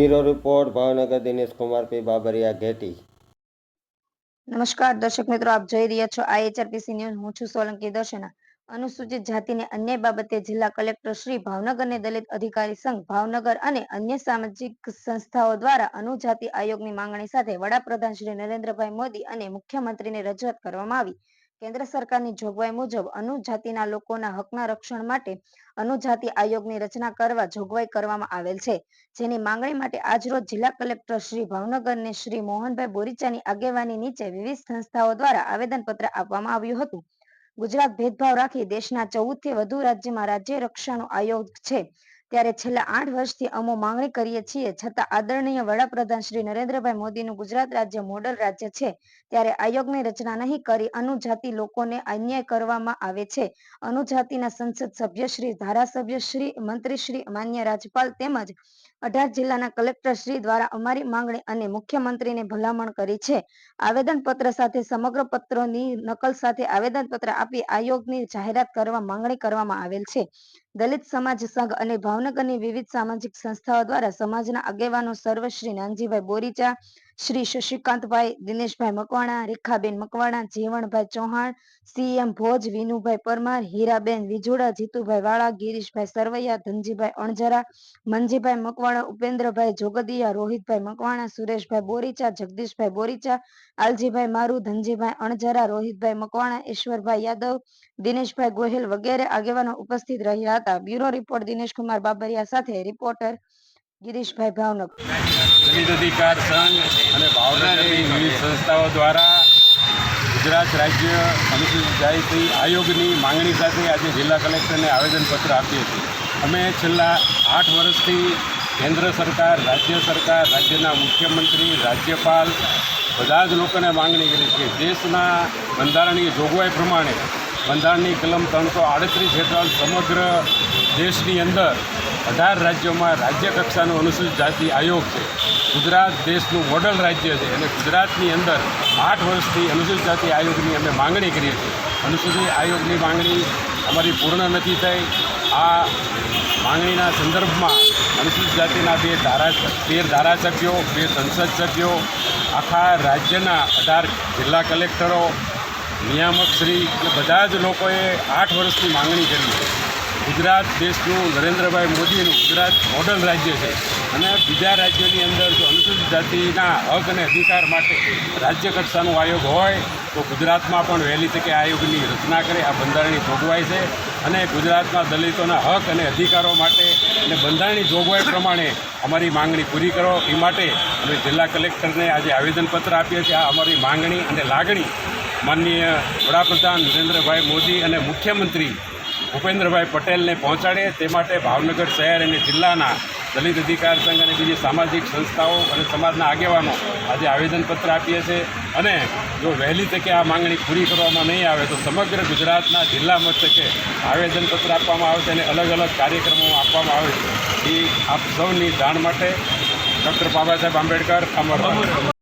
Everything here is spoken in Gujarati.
Bureau report Bhavnagar Dinesh Kumar P Babariya घेटी। नमस्कार दर्शक मित्रों, आप જોઈ રહ્યા છો IHRPC ન્યૂઝ। હું છું સોલંકી દર્શના। અનુસૂચિત જાતિને અન્યાય બાબતે જિલ્લા કલેક્ટર શ્રી ભાવનગરને દલિત અધિકારી સંઘ ભાવનગર અને અન્ય સામાજિક સંસ્થાઓ દ્વારા અનુજાતિ આયોગની માંગણી સાથે વડાપ્રધાન શ્રી નરેન્દ્રભાઈ મોદી અને મુખ્યમંત્રીને રજૂઆત કરવામાં આવી। કેન્દ્ર સરકારની જોગવાઈ મુજબ અનુજાતિના લોકોના હકના રક્ષણ માટે અનુજાતિ આયોગની રચના કરવા જોગવાઈ કરવામાં આવેલ છે, જેની માંગણી માટે આજરોજ જિલ્લા કલેક્ટર શ્રી ભાવનગરને શ્રી મોહનભાઈ બોરીચાની આગેવાની નીચે વિવિધ સંસ્થાઓ દ્વારા આવેદનપત્ર આપવામાં આવ્યું હતું। ગુજરાત ભેદભાવ રાખી દેશના 14 થી વધુ રાજ્યમાં રાજ્ય રક્ષાનો આયોગ છે, ત્યારે છેલ્લા 8 વર્ષથી અમો માંગણી કરીએ છીએ, છતાં આદરણીય વડાપ્રધાન શ્રી નરેન્દ્રભાઈ મોદીનું ગુજરાત રાજ્ય મોડલ રાજ્ય છે, ત્યારે આયોગની રચના નહીં કરી અનુજાતિ લોકોને અન્યાય કરવામાં આવે છે। અનુજાતિના સંસદ સભ્ય શ્રી, ધારાસભ્ય શ્રી, મંત્રી શ્રી, માન્ય રાજ્યપાલ તેમજ 18 જિલ્લાના કલેક્ટર શ્રી દ્વારા અમારી માંગણી અને મુખ્યમંત્રીને ભલામણ કરી છે। આવેદનપત્ર સાથે સમગ્ર પત્રોની નકલ સાથે આવેદનપત્ર આપી આયોગની જાહેરાત કરવા માંગણી કરવામાં આવેલ છે। દલિત સમાજ સંઘ અને ભાવનગરની વિવિધ સામાજિક સંસ્થાઓ દ્વારા સમાજના આગેવાનો સર્વ શ્રી નાનજીભાઈ બોરીચા, શ્રી શશિકાંતભાઈ, દિનેશભાઈ મકવાણા, રેખાબેન મકવાણા, જીવણભાઈ ચૌહાણ, CM ભોજ, વિનુભાઈ પરમાર, હીરાબેન વિજોડા, જીતુભાઈ વાળા, ગિરીશભાઈ સરવૈયા, ધનજીભાઈ અણજરા, મંજીભાઈ મકવાણા, ઉપેન્દ્રભાઈ જોગદિયા, રોહિતભાઈ મકવાણા, સુરેશભાઈ બોરીચા, જગદીશભાઈ બોરીચા, આલજીભાઈ મારુ, ધનજીભાઈ અણજરા, રોહિતભાઈ મકવાણા, ઈશ્વરભાઈ યાદવ, દિનેશભાઈ ગોહિલ વગેરે આગેવાનો ઉપસ્થિત રહ્યા હતા। બ્યુરો રિપોર્ટ દિનેશ કુમાર બાબરિયા સાથે રિપોર્ટર ગિરીશભાઈ ભાવનગર। દલિત અધિકાર સંઘ અને ભાવનગરની વિવિધ સંસ્થાઓ દ્વારા ગુજરાત રાજ્ય અનુસૂચિત જાતિ આયોગની માંગણી સાથે આજે જિલ્લા કલેક્ટરને આવેદનપત્ર આપીએ છીએ। અમે છેલ્લા 8 વર્ષથી કેન્દ્ર સરકાર, રાજ્ય સરકાર, રાજ્યના મુખ્યમંત્રી, રાજ્યપાલ બધા જ લોકોને માંગણી કરી છે। દેશના બંધારણીય જોગવાઈ પ્રમાણે બંધારણની કલમ 338 હેઠળ સમગ્ર દેશની અંદર 18 રાજ્યોમાં રાજ્ય કક્ષાનો અનુસૂચિત જાતિ આયોગ છે। ગુજરાત દેશનું મોડલ રાજ્ય છે અને ગુજરાતની અંદર 8 વર્ષથી અનુસૂચિત જાતિ આયોગની અમે માંગણી કરીએ છીએ। અનુસૂચિત આયોગની માંગણી અમારી પૂર્ણ નથી થઈ। આ માંગણીના સંદર્ભમાં અનુસૂચિત જાતિના 13 ધારાસભ્યો, 2 સંસદ સભ્યો, આખા રાજ્યના 18 જિલ્લા કલેક્ટરો, નિયામકશ્રી અને બધા જ લોકોએ 8 વર્ષની માંગણી કરી છે। ગુજરાત દેશનું નરેન્દ્રભાઈ મોદીનું ગુજરાત મોડલ રાજ્ય છે અને બીજા રાજ્યોની અંદર જો અનુસૂચિત જાતિના હક અને અધિકાર માટે રાજ્ય કક્ષાનો આયોગ હોય તો ગુજરાતમાં પણ વહેલી તકે આયોગની રચના કરે। આ બંધારણની જોગવાઈ છે અને ગુજરાતમાં દલિતોના હક અને અધિકારો માટે અને બંધારણની જોગવાઈ પ્રમાણે અમારી માંગણી પૂરી કરો એ માટે અમે જિલ્લા કલેક્ટરને આજે આવેદનપત્ર આપીએ છીએ। આ અમારી માંગણી અને લાગણી માનનીય વડાપ્રધાન નરેન્દ્રભાઈ મોદી અને મુખ્યમંત્રી ભૂપેન્દ્રભાઈ પટેલને પહોંચાડે તે માટે ભાવનગર શહેર અને જિલ્લાના દલિત અધિકાર સંઘ અને બીજી સામાજિક સંસ્થાઓ અને સમાજના આગેવાનો આજે આવેદનપત્ર આપીએ છીએ અને જો વહેલી તકે આ માંગણી પૂરી કરવામાં નહીં આવે તો સમગ્ર ગુજરાતના જિલ્લા મથકે આવેદનપત્ર આપવામાં આવશે અને અલગ અલગ કાર્યક્રમો આપવામાં આવે છે। એ આપ સૌની જાણ માટે ડૉક્ટર બાબા સાહેબ આંબેડકર અમર।